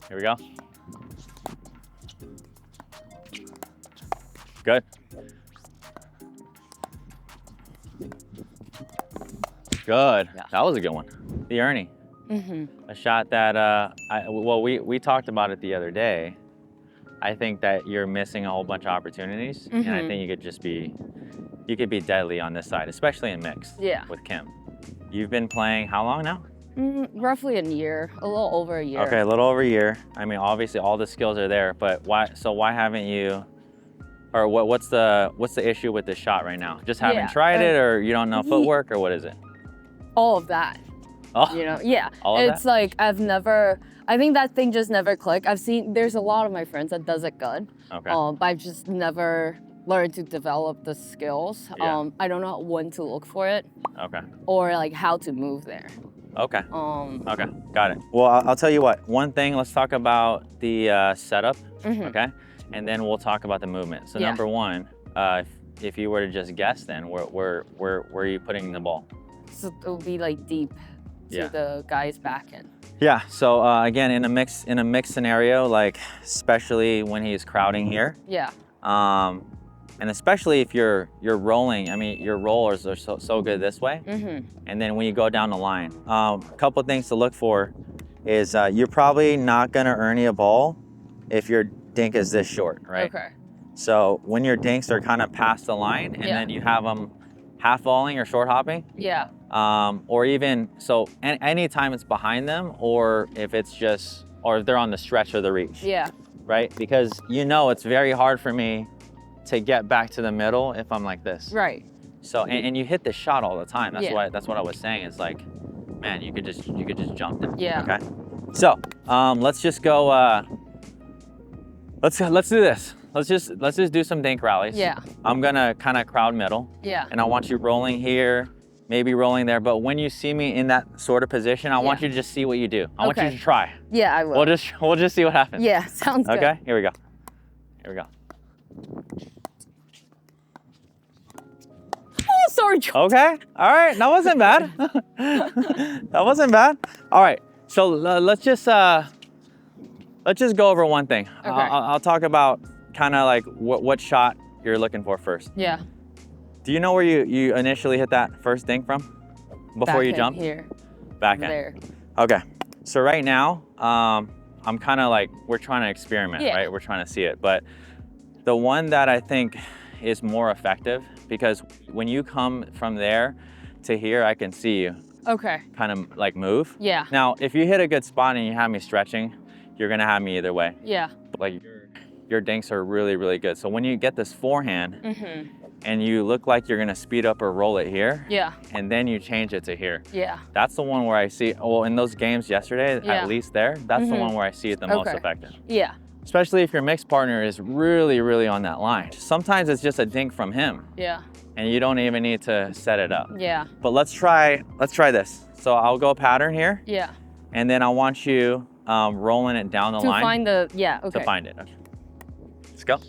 Here we go. Good. Good. Yeah. That was a good one. The Erne. A shot that, well, we talked about it the other day. I think that you're missing a whole bunch of opportunities, and I think you could be deadly on this side, especially in mixed with Kim. You've been playing how long now? Roughly a year, a little over a year. Okay, a little over a year. I mean, obviously all the skills are there, but why haven't you, or what's the issue with this shot right now? Just haven't tried it, or you don't know footwork, or what is it? All of that. Oh, you know, yeah. All of it's that? like I think that thing just never clicked. There's a lot of my friends that does it good. Okay. But I've just never learned to develop the skills. Yeah. I don't know when to look for it. Okay. Or like how to move there. Okay. Okay, got it. Well, I'll tell you what. One thing, let's talk about the setup, okay? And then we'll talk about the movement. So number one, if you were to just guess, then where are you putting the ball? So it would be like deep to the guy's back end. Yeah. So again, in a mixed scenario, like especially when he's crowding here. Yeah. And especially if you're rolling, I mean, your rollers are so good this way. And then when you go down the line, a couple things to look for is you're probably not gonna earn a ball if your dink is this short, right? Okay. So when your dinks are kind of past the line and then you have them half volleying or short hopping. Yeah. Or even, so anytime it's behind them, or if it's just, or if they're on the stretch or the reach. Yeah. Right? Because you know it's very hard for me to get back to the middle if I'm like this. Right. So and you hit the shot all the time. That's what I was saying. It's like, man, you could just jump it. Yeah. Okay. So let's just go. Let's do this. Let's just do some dink rallies. Yeah. I'm gonna kind of crowd middle. Yeah. And I want you rolling here, maybe rolling there. But when you see me in that sort of position, I want you to just see what you do. I want you to try. Yeah, I will. We'll just see what happens. Yeah, sounds good. Okay. Here we go. Here we go. Oh, sorry. Okay. All right. That wasn't bad. That wasn't bad. All right. So let's just go over one thing. Okay. I'll talk about kind of like what shot you're looking for first. Yeah. Do you know where you initially hit that first dink from before you jump? Here. Back end. There. Okay. So right now, I'm kind of like, we're trying to experiment, right? We're trying to see it. But the one that I think is more effective, because when you come from there to here, I can see you kind of like move. Yeah. Now, if you hit a good spot and you have me stretching, you're gonna have me either way. Yeah. Like your dinks are really, really good. So when you get this forehand and you look like you're gonna speed up or roll it here, and then you change it to here. Yeah. That's the one where I see, well, in those games yesterday, at least there, that's the one where I see it the most effective. Yeah. Especially if your mixed partner is really, really on that line. Sometimes it's just a dink from him. Yeah. And you don't even need to set it up. Yeah. But let's try this. So I'll go pattern here. Yeah. And then I want you rolling it down the line. To find the, okay. To find it. Okay. Let's go.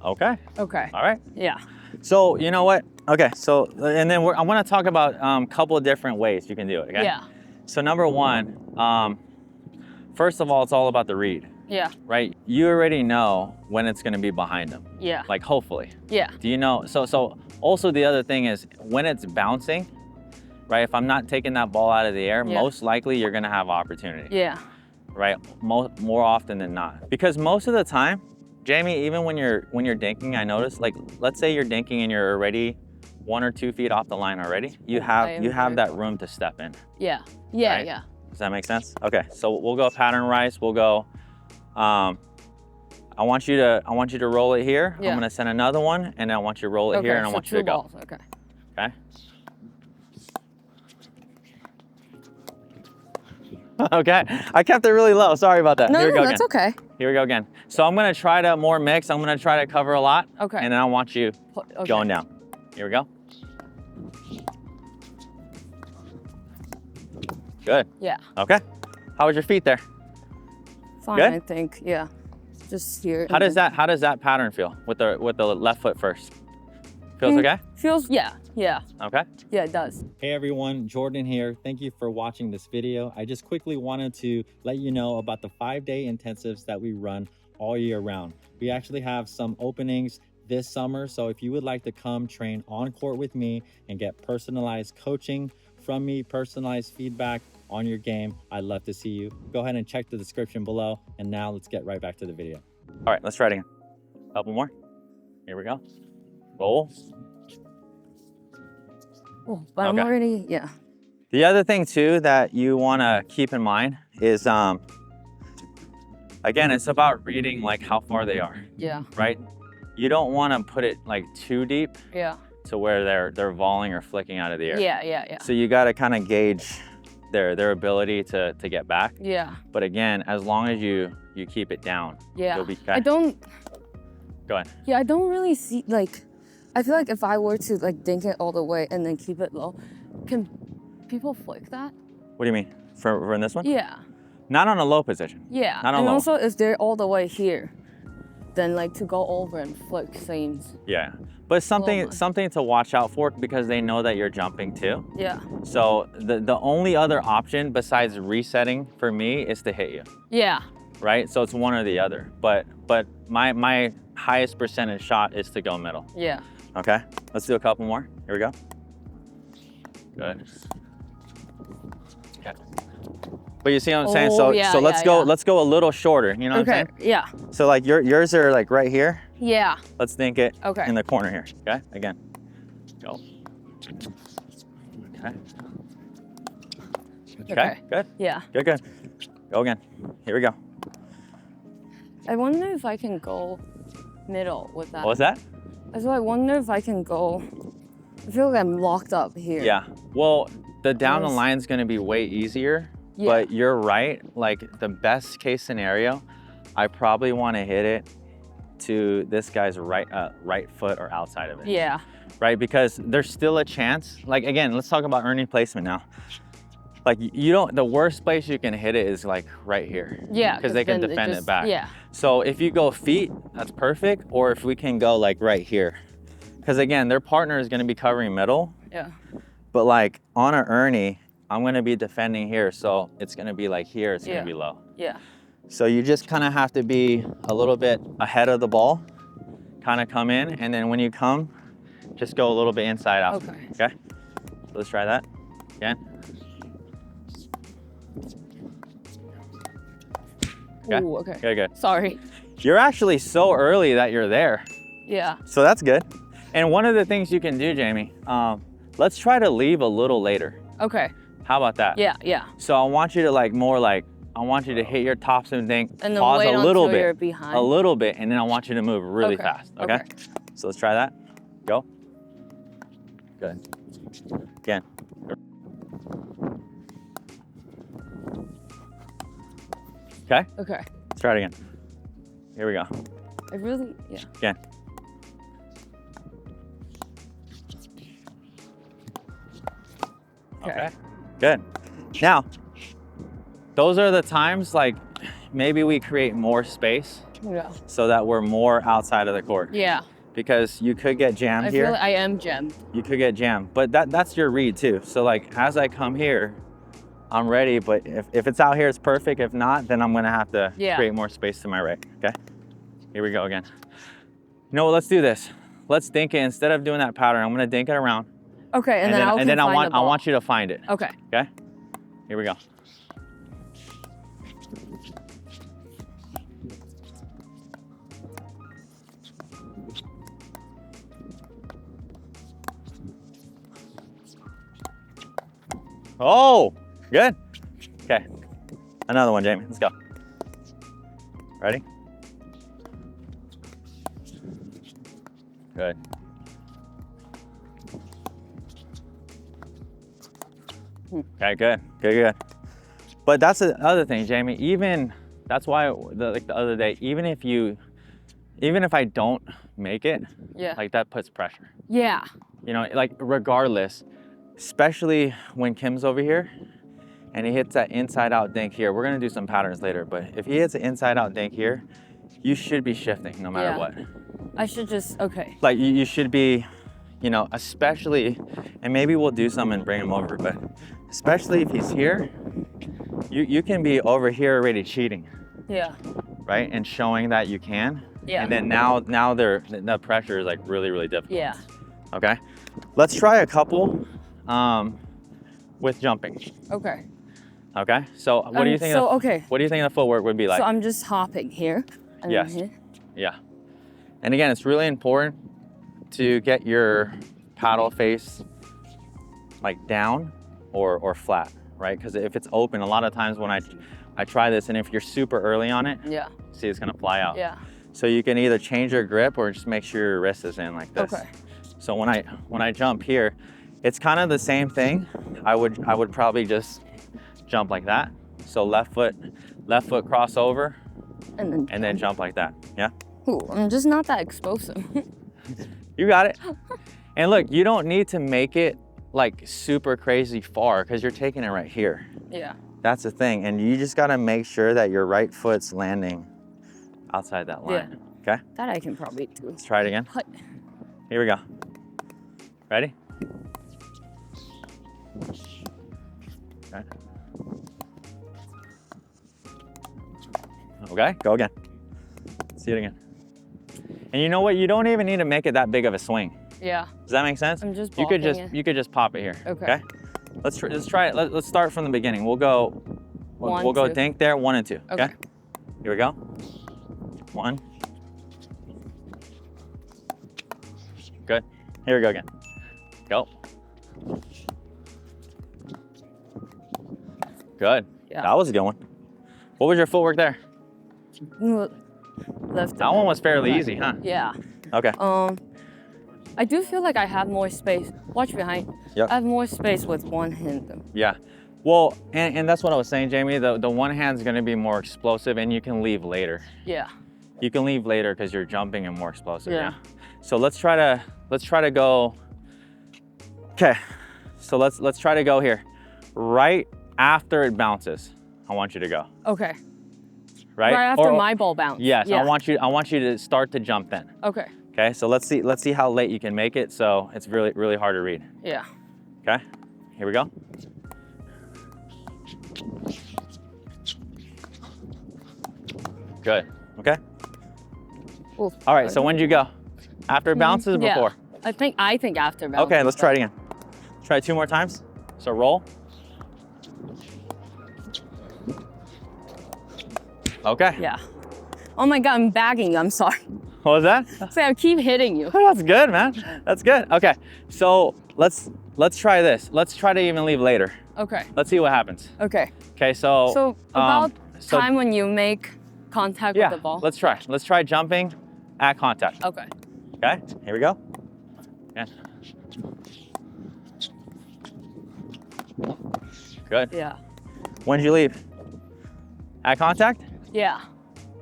Okay. Okay. All right. Yeah. So you know what? Okay. So and then I want to talk about a couple of different ways you can do it. Okay. Yeah. So number one, first of all, it's all about the read. Yeah. Right. You already know when it's going to be behind them. Yeah. Like hopefully. Yeah. Do you know? So also the other thing is when it's bouncing, right? If I'm not taking that ball out of the air, most likely you're going to have opportunity. Yeah. Right. More often than not, because most of the time, Jamie, even when you're dinking, I notice, like, let's say you're dinking and you're already 1 or 2 feet off the line already, you have that room to step in. Yeah. Yeah. Right? Yeah. Does that make sense? Okay. So we'll go pattern rise. We'll go. I want you to roll it here. Yeah. I'm gonna send another one, and I want you to roll it here, and I want you to go. Balls. Okay. Okay. Okay. I kept it really low. Sorry about that. No, Here we go that's again. okay. Here we go again. So I'm gonna try to more mix. I'm gonna try to cover a lot. Okay. And then I want you going down. Here we go. Good. Yeah. Okay. How was your feet there? Fine, Good? I think. Yeah. Just here. How does that pattern feel with the left foot first? Feels okay? Feels, yeah. Yeah. Okay? Yeah, it does. Hey everyone, Jordan here. Thank you for watching this video. I just quickly wanted to let you know about the 5-day intensives that we run all year round. We actually have some openings this summer, so if you would like to come train on court with me and get personalized coaching from me, personalized feedback on your game, I'd love to see you. Go ahead and check the description below, and now let's get right back to the video. All right, let's try it again. Couple more. Here we go. Roll. Oh, but Okay. I'm already, yeah. The other thing too that you want to keep in mind is, again, it's about reading like how far they are, Yeah. right? You don't want to put it like too deep Yeah. to where they're volleying or flicking out of the air. Yeah. So you got to kind of gauge their ability to get back. Yeah. But again, as long as you keep it down, Yeah. you'll be okay. I don't. Go ahead. Yeah, I don't really see like. I feel like if I were to like dink it all the way and then keep it low, can people flick that? What do you mean? For in this one? Yeah. Not on a low position. Yeah. Not on and low. also, if they're all the way here, then like to go over and flick seems. Yeah. But something Well, something to watch out for because they know that you're jumping too. Yeah. So the only other option besides resetting for me is to hit you, Yeah. right? So it's one or the other. But my highest percentage shot is to go middle. Yeah. Okay, let's do a couple more. Here we go. Good. Okay. But you see what I'm saying? Oh, So yeah, so let's yeah, go yeah. let's go a little shorter. You know what I'm Okay. saying? Yeah. So like yours are like right here. Yeah. Let's think it Okay. in the corner here. Okay, again. Go. Okay. Okay. Good. Yeah. Good. Go again. Here we go. I wonder if I can go middle with that. What was that? So I wonder if I can go. I feel like I'm locked up here. Yeah. Well, the down the Yes. line is going to be way easier. Yeah. But you're right. Like the best case scenario, I probably want to hit it to this guy's right foot or outside of it. Yeah. Right? Because there's still a chance. Like again, let's talk about Erne placement now. Like you don't. The worst place you can hit it is like right here. Yeah. Because they can then defend it just- back. Yeah. So if you go feet, that's perfect. Or if we can go like right here, because again, their partner is going to be covering middle. Yeah. But like on an Erne, I'm going to be defending here, so it's going to be like here. It's going to be low. Yeah. So you just kind of have to be a little bit ahead of the ball, kind of come in, and then when you come, just go a little bit inside out. Okay. Okay. So let's try that again. Okay. Ooh, okay. Good. Sorry. You're actually so early that you're there. Yeah. So that's good. And one of the things you can do, Jamie, let's try to leave a little later. Okay. How about that? Yeah. So I want you to I want you to hit your topspin dink, And then pause wait a little until bit, you're behind. a little bit, and then I want you to move really Okay, fast, okay? okay. So let's try that. Go. Good. Again. Okay, Okay. let's try it again. Here we go. I really, yeah. Again. Okay. Good. Now, those are the times like maybe we create more space Yeah. so that we're more outside of the court. Yeah. Because you could get jammed I here. feel like I am jammed. You could get jammed, but that's your read too. So like as I come here, I'm ready, but if it's out here, it's perfect. If not, then I'm gonna have to create more space to my right, okay? Here we go again. You know what, let's do this. Let's dink it, instead of doing that pattern, I'm gonna dink it around. Okay, and then I want you to find it. Okay. Okay? Here we go. Oh, good. Okay. Another one, Jamie. Let's go. Ready? Good. Okay, good. But that's the other thing, Jamie. That's why the other day, even if I don't make it, like that puts pressure. Yeah. You know, like regardless, especially when Kim's over here and he hits that inside out dink here. We're gonna do some patterns later, but if he hits an inside out dink here, you should be shifting no matter what. I should just, okay. Like you should be you know, especially, and maybe we'll do some and bring him over, but especially if he's here, you can be over here already cheating. Yeah. Right? And showing that you can. Yeah. And then now the pressure is like really, really difficult. Yeah. Okay. Let's try a couple with jumping. Okay. Okay. So what do you think? What do you think the footwork would be like? So I'm just hopping here. And Yes. then here. Yeah. And again, it's really important to get your paddle face like down or flat, right? Because if it's open, a lot of times when I try this, and if you're super early on it, Yeah. see it's gonna fly out. Yeah. So you can either change your grip or just make sure your wrist is in like this. Okay. So when I jump here, it's kind of the same thing. I would probably just jump like that. So left foot cross over, and then jump like that. Yeah. Ooh, I'm just not that explosive. You got it. And look, you don't need to make it like super crazy far because you're taking it right here. Yeah. That's the thing. And you just gotta make sure that your right foot's landing outside that line. Okay? That I can probably do. Let's try it again. Here we go. Ready? Okay. Okay, go again. See it again. And you know what? You don't even need to make it that big of a swing. Yeah. Does that make sense? I'm just you could just it. you could just pop it here. Okay. Let's try it. Let's start from the beginning. We'll go One, we'll go two. dink there, 1 and 2. Okay. Here we go. 1. Good. Here we go again. Go. Good. Yeah. That was a good one. What was your footwork there? Left. That one was fairly easy, huh? Yeah. Okay. I do feel like I have more space. Watch behind. Yep. I have more space with one hand though. Yeah. Well, and that's what I was saying, Jamie. The one hand's going to be more explosive, and you can leave later. Yeah. You can leave later because you're jumping and more explosive. Yeah. So let's try to go. Okay. So let's try to go here. Right after it bounces, I want you to go. Okay. Right. Right after my ball bounce. Yes. Yeah. I want you to start to jump then. Okay. Okay. So let's see how late you can make it. So it's really, really hard to read. Yeah. Okay. Here we go. Good. Okay. Ooh, All right. So when did you go? After it bounces or yeah. before? I think after bounce. Okay. Let's try it again. Try it 2 more times. So roll. Okay. Yeah. Oh my God, I'm bagging you. I'm sorry. What was that? So I keep hitting you. Oh, that's good, man. That's good. Okay. So let's try this. Let's try to even leave later. Okay. Let's see what happens. Okay. Okay. So about time when you make contact with the ball. Let's try. Let's try jumping at contact. Okay. Okay. Here we go. Yeah. Good. Yeah. When did you leave? At contact? Yeah.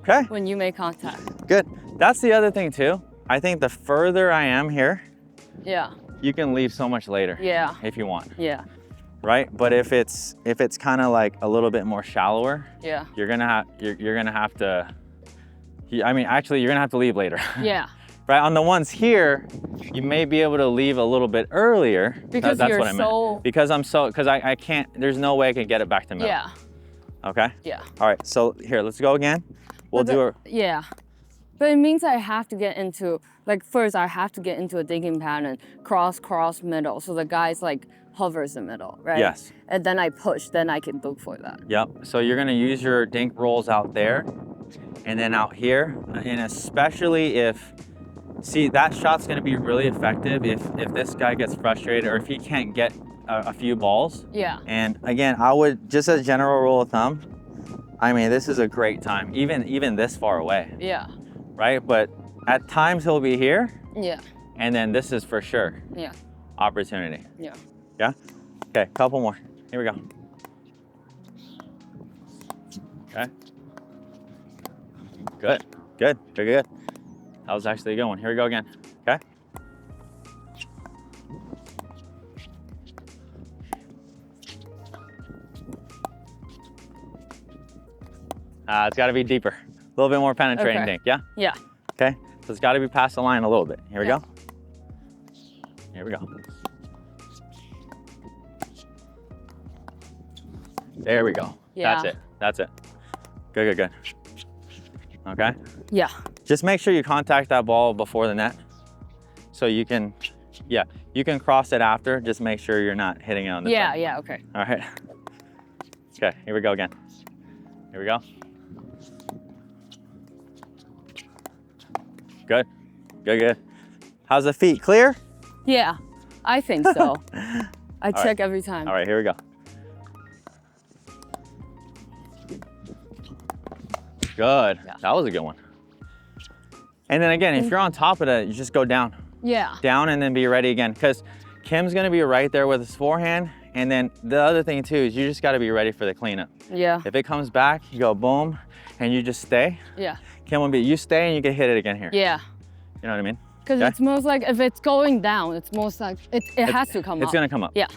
Okay. When you make contact. Good. That's the other thing too. I think the further I am here, Yeah. you can leave so much later. Yeah. If you want. Yeah. Right? But if it's kind of like a little bit more shallower, Yeah. you're gonna have to. I mean, actually, you're gonna have to leave later. Yeah. Right? On the ones here, you may be able to leave a little bit earlier. Because that's you're what I meant. Because I can't. There's no way I can get it back to middle. Yeah. Okay. Yeah. All right. So here, let's go again. We'll do it. Yeah. But it means I have to get into, like first I have to get into a digging pattern, cross, middle. So the guy's like hovers the middle, right? Yes. And then I push, then I can look for that. Yep. So you're gonna use your dink rolls out there, and then out here, and especially if, see, that shot's gonna be really effective if this guy gets frustrated or if he can't get a few balls. Yeah. And again, I would, just as a general rule of thumb, I mean, this is a great time, even this far away. Yeah. Right? But at times he'll be here, Yeah. and then this is for sure Yeah. opportunity. Yeah. Yeah? Okay, couple more. Here we go. Okay. Good, good, good, good. That was actually a good one. Here we go again. Okay. It's got to be deeper. A little bit more penetrating dink, yeah? Yeah. Okay, so it's got to be past the line a little bit. Here we go. Here we go. There we go. Yeah. That's it. That's it. Good, good, good. Okay. Yeah. Just make sure you contact that ball before the net. So you can, yeah, you can cross it after. Just make sure you're not hitting it on the Yeah, side. yeah, okay. All right. Okay, here we go again. Here we go. Good, good, good. How's the feet, clear? Yeah, I think so. I check right. every time. All right, here we go. Good, Yeah. that was a good one. And then again, if you're on top of it, you just go down. Yeah. Down and then be ready again. Because Kim's gonna be right there with his forehand. And then the other thing too is you just gotta be ready for the cleanup. Yeah. If it comes back, you go boom, and you just stay. Yeah. Kim will be, you stay and you can hit it again here. Yeah. You know what I mean? Because Okay. it's most like, if it's going down, it's most like, it has to come up. It's gonna come up. Yeah.